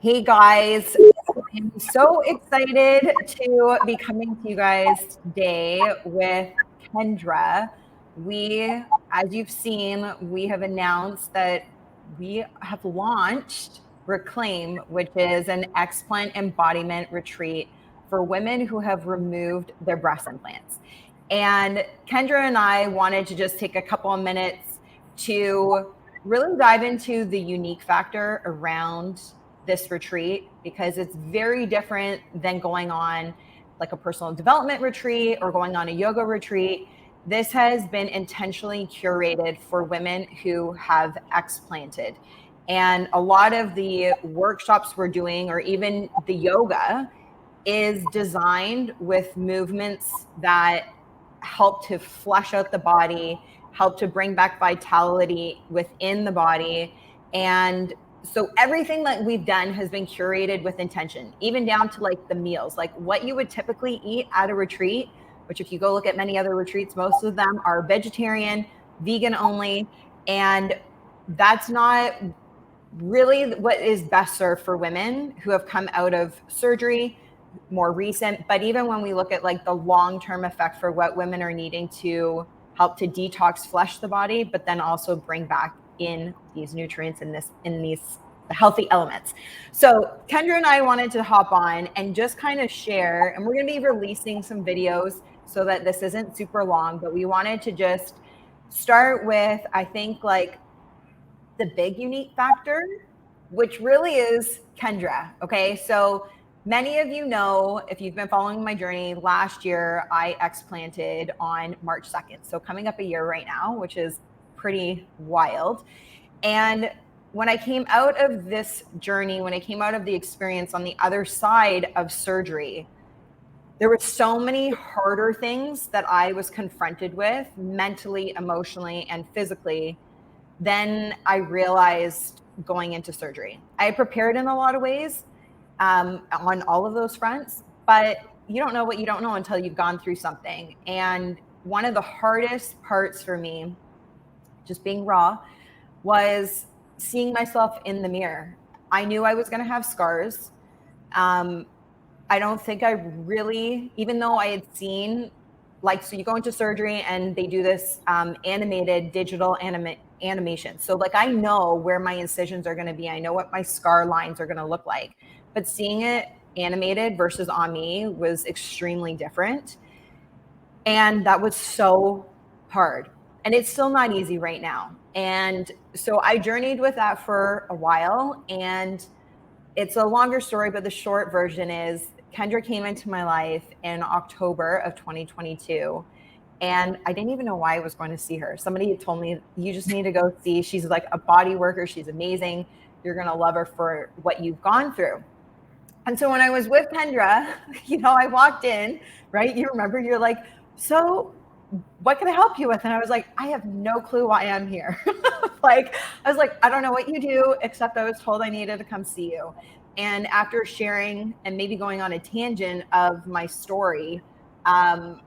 Hey guys, I'm so excited to be coming to you guys today with Kendra. As you've seen, we have announced that we have launched Reclaim, which is an explant embodiment retreat for women who have removed their breast implants. And Kendra and I wanted to just take a couple of minutes to really dive into the unique factor around this retreat, because it's very different than going on like a personal development retreat or going on a yoga retreat. This has been intentionally curated for women who have explanted. And a lot of the workshops we're doing, or even the yoga, is designed with movements that help to flesh out the body, help to bring back vitality within the body. And so everything that we've done has been curated with intention, even down to like the meals, like what you would typically eat at a retreat, which if you go look at many other retreats, most of them are vegetarian, vegan only. And that's not really what is best served for women who have come out of surgery, more recent. But even when we look at like the long-term effect for what women are needing to help to detox, flush the body, but then also bring back in these nutrients in these healthy elements. So Kendra and I wanted to hop on and just kind of share, and we're going to be releasing some videos so that this isn't super long, but we wanted to just start with, I think, like the big unique factor, which really is Kendra. Okay. So many of you know, if you've been following my journey, last year I explanted on March 2nd. So coming up a year right now, which is pretty wild. And when I came out of this journey, when I came out of the experience on the other side of surgery, there were so many harder things that I was confronted with mentally, emotionally, and physically than I realized going into surgery. I had prepared in a lot of ways on all of those fronts, but you don't know what you don't know until you've gone through something. And one of the hardest parts for me, just being raw, was seeing myself in the mirror. I knew I was going to have scars. I don't think I really, even though I had seen, like, so you go into surgery and they do this animated digital animation. So like, I know where my incisions are going to be. I know what my scar lines are going to look like, but seeing it animated versus on me was extremely different. And that was so hard. And it's still not easy right now. And so I journeyed with that for a while, and it's a longer story, but the short version is Kendra came into my life in October of 2022. And I didn't even know why I was going to see her. Somebody had told me, you just need to go see. She's like a body worker. She's amazing. You're going to love her for what you've gone through. And so when I was with Kendra, I walked in, right? You remember, you're like, so what can I help you with? And I was like, I have no clue why I'm here. I was like, I don't know what you do, except I was told I needed to come see you. And after sharing and maybe going on a tangent of my story, and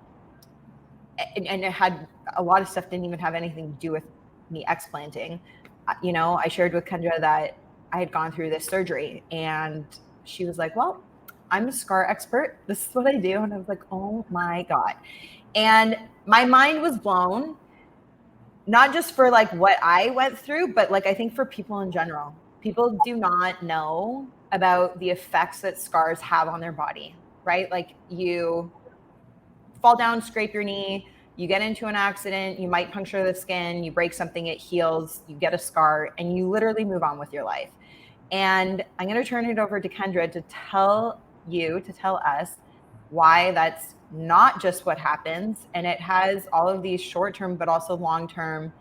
it had a lot of stuff didn't even have anything to do with me explanting. I shared with Kendra that I had gone through this surgery, and she was like, well, I'm a scar expert. This is what I do. And I was like, oh my God. And my mind was blown, not just for like what I went through, but like, I think for people in general. People do not know about the effects that scars have on their body, right? Like, you fall down, scrape your knee, you get into an accident, you might puncture the skin, you break something, it heals, you get a scar, and you literally move on with your life. And I'm going to turn it over to Kendra to tell us why that's not just what happens. And it has all of these short-term, but also long-term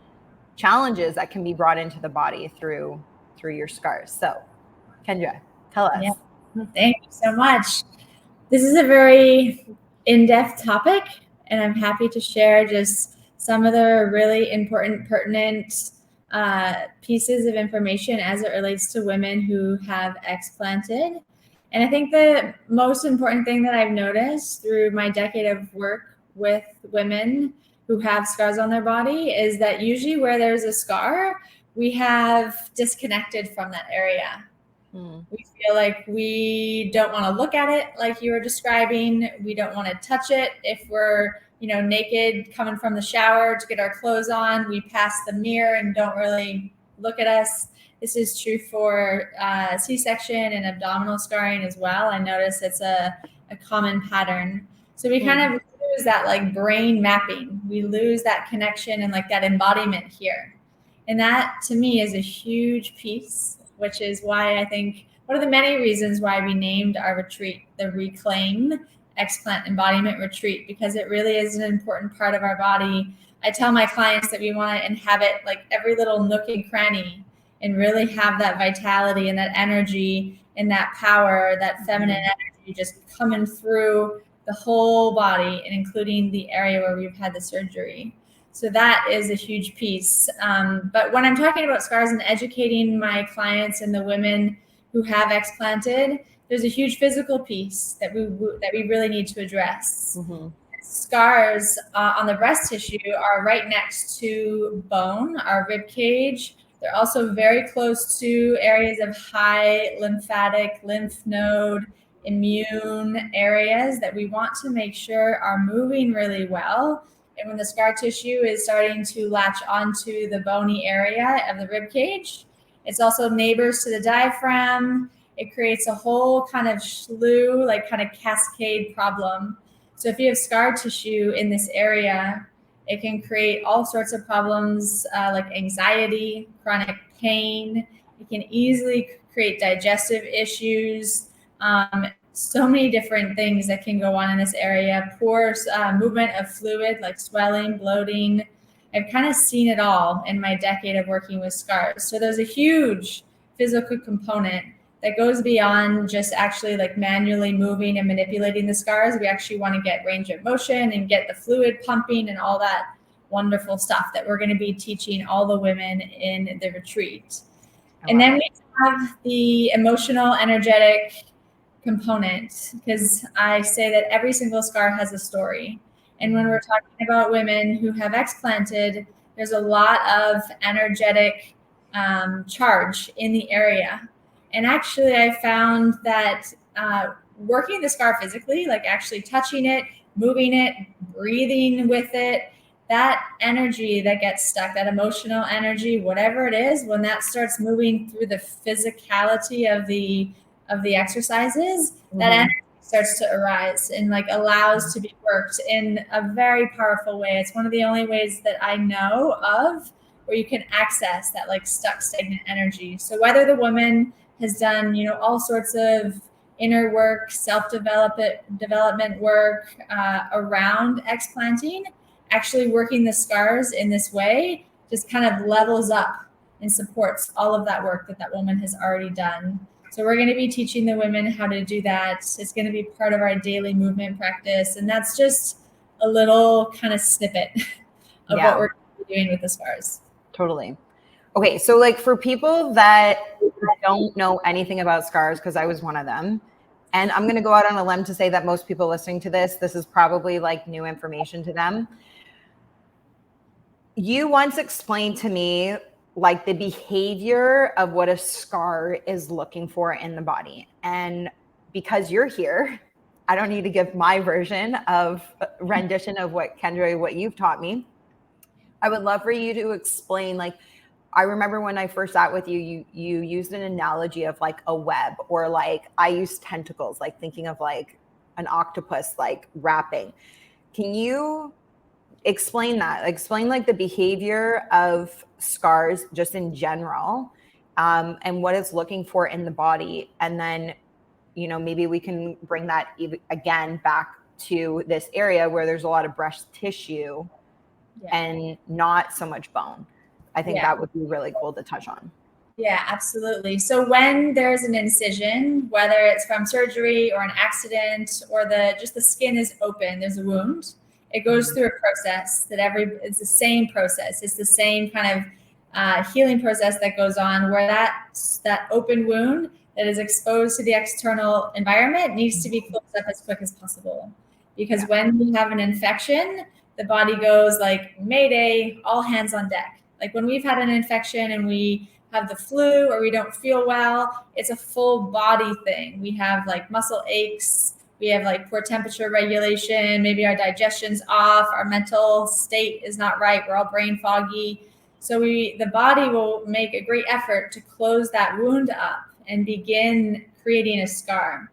challenges that can be brought into the body through your scars. So Kendra, tell us. Yeah. Thank you so much. This is a very in-depth topic, and I'm happy to share just some of the really important, pertinent pieces of information as it relates to women who have explanted. And I think the most important thing that I've noticed through my decade of work with women who have scars on their body is that usually where there's a scar, we have disconnected from that area. We feel like we don't want to look at it like you were describing. We don't want to touch it. If we're, naked coming from the shower to get our clothes on, we pass the mirror and don't really look at us. This is true for C-section and abdominal scarring as well. I notice it's a common pattern. So we kind of lose that like brain mapping. We lose that connection and like that embodiment here. And that to me is a huge piece, which is why I think one of the many reasons why we named our retreat the Reclaim Explant Embodiment Retreat, because it really is an important part of our body. I tell my clients that we want to inhabit like every little nook and cranny and really have that vitality and that energy and that power, that feminine energy just coming through the whole body and including the area where we've had the surgery. So that is a huge piece. But when I'm talking about scars and educating my clients and the women who have explanted, there's a huge physical piece that we really need to address. Scars on the breast tissue are right next to bone, our rib cage. They're also very close to areas of high lymphatic, lymph node, immune areas that we want to make sure are moving really well. And when the scar tissue is starting to latch onto the bony area of the rib cage, it's also neighbors to the diaphragm. It creates a whole kind of slew, like kind of cascade problem. So if you have scar tissue in this area, it can create all sorts of problems like anxiety, chronic pain. It can easily create digestive issues. So many different things that can go on in this area. Poor movement of fluid like swelling, bloating. I've kind of seen it all in my decade of working with scars. So there's a huge physical component that goes beyond just actually like manually moving and manipulating the scars. We actually want to get range of motion and get the fluid pumping and all that wonderful stuff that we're going to be teaching all the women in the retreat. And then we have the emotional, energetic component, because I say that every single scar has a story. And when we're talking about women who have explanted, there's a lot of energetic charge in the area. And actually, I found that working the scar physically, like actually touching it, moving it, breathing with it, that energy that gets stuck, that emotional energy, whatever it is, when that starts moving through the physicality of the exercises, that energy starts to arise and like allows to be worked in a very powerful way. It's one of the only ways that I know of where you can access that like stuck, stagnant energy. So whether the woman has done, all sorts of inner work, self-development work around explanting, actually working the scars in this way just kind of levels up and supports all of that work that that woman has already done. So we're going to be teaching the women how to do that. It's going to be part of our daily movement practice. And that's just a little kind of snippet of what we're doing with the scars. Totally. Okay. So like for people that don't know anything about scars, because I was one of them, and I'm going to go out on a limb to say that most people listening to this is probably like new information to them. You once explained to me like the behavior of what a scar is looking for in the body. And because you're here, I don't need to give my version of rendition of what Kendra, what you've taught me. I would love for you to explain, like, I remember when I first sat with you, you used an analogy of like a web, or like I use tentacles, like thinking of like an octopus, like wrapping. Can you explain that? Explain like the behavior of scars just in general, and what it's looking for in the body. And then, maybe we can bring that again back to this area where there's a lot of breast tissue and not so much bone. I think that would be really cool to touch on. Yeah, absolutely. So when there's an incision, whether it's from surgery or an accident, or just the skin is open, there's a wound, it goes through a process it's the same process. It's the same kind of healing process that goes on, where that open wound that is exposed to the external environment needs to be closed up as quick as possible. Because when we have an infection, the body goes like, Mayday, all hands on deck. Like when we've had an infection and we have the flu or we don't feel well, it's a full body thing. We have like muscle aches, we have like poor temperature regulation, maybe our digestion's off, our mental state is not right, we're all brain foggy. So the body will make a great effort to close that wound up and begin creating a scar.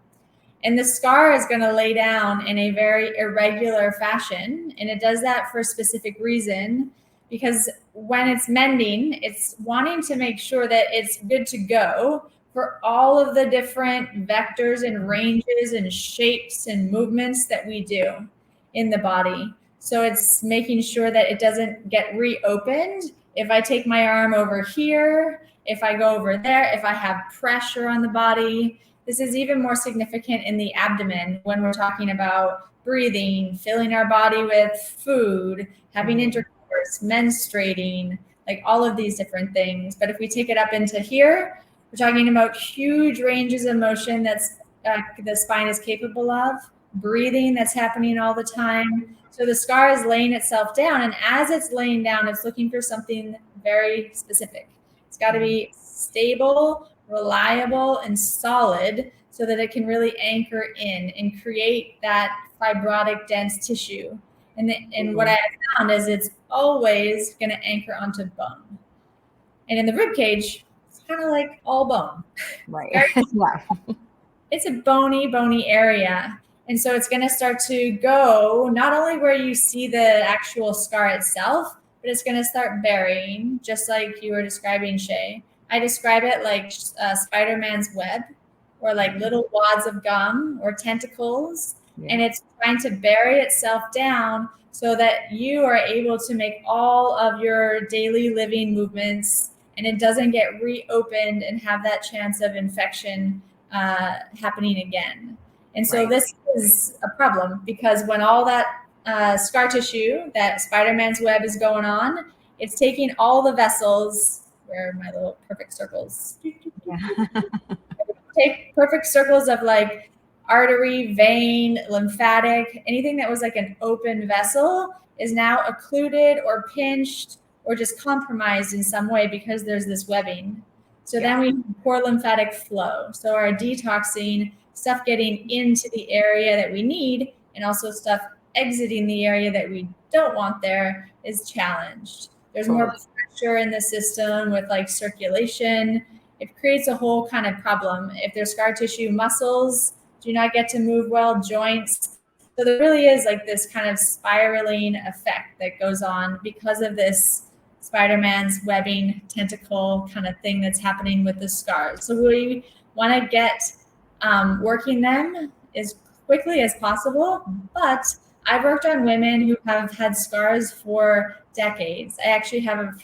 And the scar is going to lay down in a very irregular fashion. And it does that for a specific reason, because when it's mending, it's wanting to make sure that it's good to go for all of the different vectors and ranges and shapes and movements that we do in the body. So it's making sure that it doesn't get reopened. If I take my arm over here, if I go over there, if I have pressure on the body. This is even more significant in the abdomen when we're talking about breathing, filling our body with food, having intercourse, menstruating, like all of these different things. But if we take it up into here, we're talking about huge ranges of motion that's the spine is capable of, breathing that's happening all the time. So the scar is laying itself down, and as it's laying down, it's looking for something very specific. It's got to be stable, reliable, and solid so that it can really anchor in and create that fibrotic dense tissue. And what I have found is it's always going to anchor onto bone. And in the rib cage, it's kind of like all bone. Right. It's a bony area. And so it's going to start to go not only where you see the actual scar itself, but it's going to start burying, just like you were describing, Shae. I describe it like Spider-Man's web, or like little wads of gum or tentacles. Yeah. And it's trying to bury itself down so that you are able to make all of your daily living movements, and it doesn't get reopened and have that chance of infection happening again. And so this is a problem, because when all that scar tissue, that Spider-Man's web is going on, it's taking all the vessels. Where are my little perfect circles? Take perfect circles of like artery, vein, lymphatic, anything that was like an open vessel is now occluded or pinched or just compromised in some way because there's this webbing. So then we have poor lymphatic flow. So our detoxing, stuff getting into the area that we need, and also stuff exiting the area that we don't want there is challenged. There's more pressure in the system with like circulation. It creates a whole kind of problem. If there's scar tissue, muscles do not get to move well, joints. So there really is like this kind of spiraling effect that goes on because of this Spider-Man's webbing tentacle kind of thing that's happening with the scars. So we want to get working them as quickly as possible, but I've worked on women who have had scars for decades. I actually have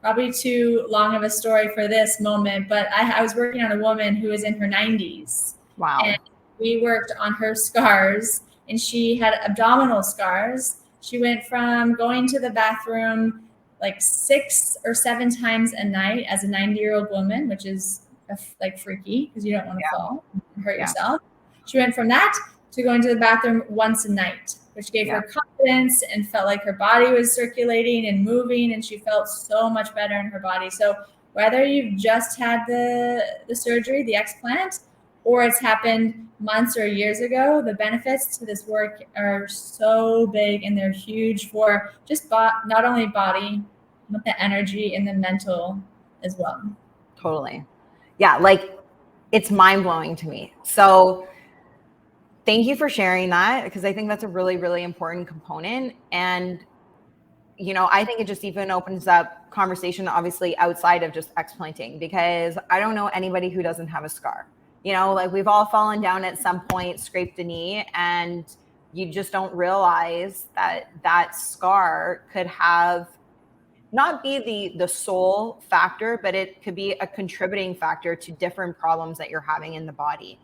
probably too long of a story for this moment, but I was working on a woman who was in her 90s. Wow. And we worked on her scars, and she had abdominal scars. She went from going to the bathroom like 6 or 7 times a night as a 90-year-old woman, which is like freaky because you don't want to fall and hurt yourself. She went from that to going to the bathroom once a night, which gave her confidence and felt like her body was circulating and moving, and she felt so much better in her body. So whether you've just had the surgery, the explant, or it's happened months or years ago, the benefits to this work are so big, and they're huge for just not only body, but the energy and the mental as well. Totally. Yeah, like it's mind-blowing to me. So thank you for sharing that, because I think that's a really, really important component. And, you know, I think it just even opens up conversation, obviously, outside of just explanting, because I don't know anybody who doesn't have a scar. You know, like we've all fallen down at some point, scraped a knee, and you just don't realize that that scar could have not be the sole factor, but it could be a contributing factor to different problems that you're having in the body.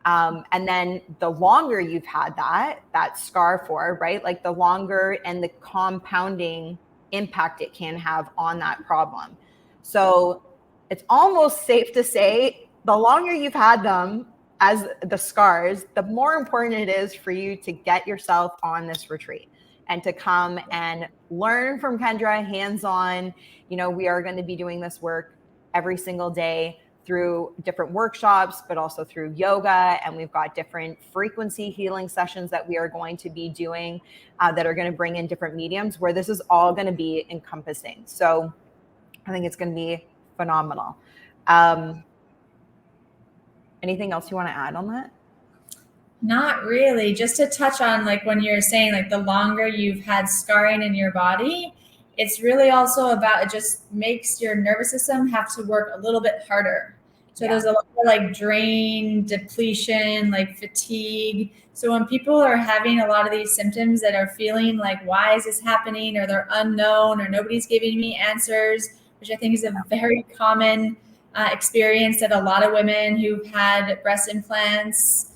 And then the longer you've had that scar for, right? Like the longer and the compounding impact it can have on that problem. So it's almost safe to say the longer you've had them as the scars, the more important it is for you to get yourself on this retreat and to come and learn from Kendra hands-on. You know, we are going to be doing this work every single day through different workshops, but also through yoga. And we've got different frequency healing sessions that we are going to be doing that are going to bring in different mediums where this is all going to be encompassing. So I think it's going to be phenomenal. Anything else you want to add on that? Not really. Just to touch on, like, when you're saying, like, the longer you've had scarring in your body, it's really also about, it just makes your nervous system have to work a little bit harder. So there's a lot of like drain, depletion, like fatigue. So when people are having a lot of these symptoms that are feeling like, why is this happening? Or they're unknown, or nobody's giving me answers, which I think is a very common experience that a lot of women who've had breast implants,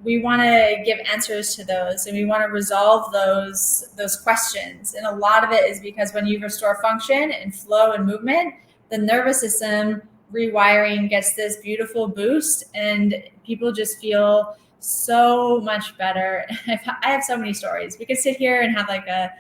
we want to give answers to those, and we want to resolve those questions. And a lot of it is because when you restore function and flow and movement, the nervous system rewiring gets this beautiful boost, and people just feel so much better. I have so many stories. We could sit here and have like a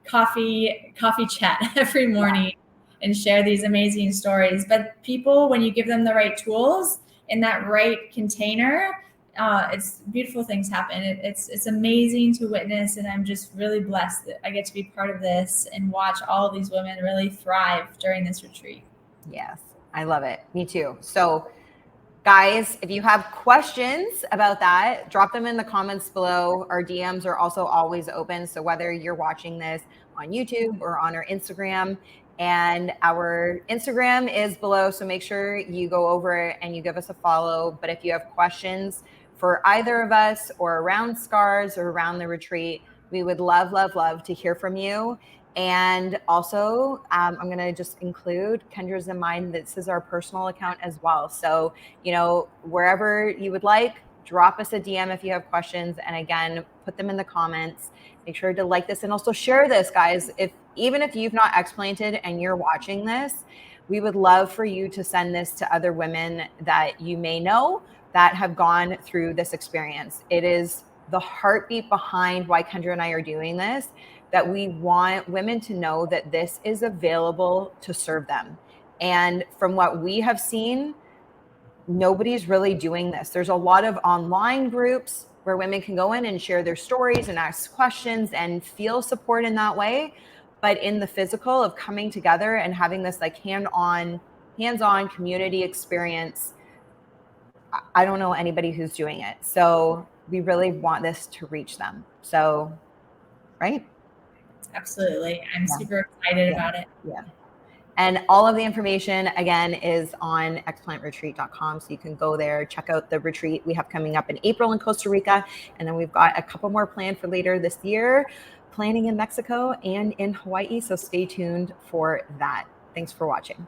coffee chat every morning and share these amazing stories. But people, when you give them the right tools in that right container, it's beautiful things happen. It's amazing to witness, and I'm just really blessed that I get to be part of this and watch all of these women really thrive during this retreat. Yes, I love it. Me too. So guys, if you have questions about that, drop them in the comments below. Our DMs are also always open. So whether you're watching this on YouTube or on our Instagram, and our Instagram is below, so make sure you go over and you give us a follow. But if you have questions for either of us or around scars or around the retreat, we would love, love, love to hear from you. And also, I'm going to just include Kendra's in mind. This is our personal account as well. So, you know, wherever you would like, drop us a DM if you have questions. And again, put them in the comments. Make sure to like this and also share this, guys. Even if you've not explanted and you're watching this, we would love for you to send this to other women that you may know that have gone through this experience. It is the heartbeat behind why Kendra and I are doing this, that we want women to know that this is available to serve them. And from what we have seen, nobody's really doing this. There's a lot of online groups where women can go in and share their stories and ask questions and feel support in that way. But in the physical of coming together and having this like hands-on community experience, I don't know anybody who's doing it. So we really want this to reach them. So, right? Absolutely. I'm super excited about it. Yeah. And all of the information, again, is on explantretreat.com. So you can go there, check out the retreat we have coming up in April in Costa Rica. And then we've got a couple more planned for later this year, planning in Mexico and in Hawaii. So stay tuned for that. Thanks for watching.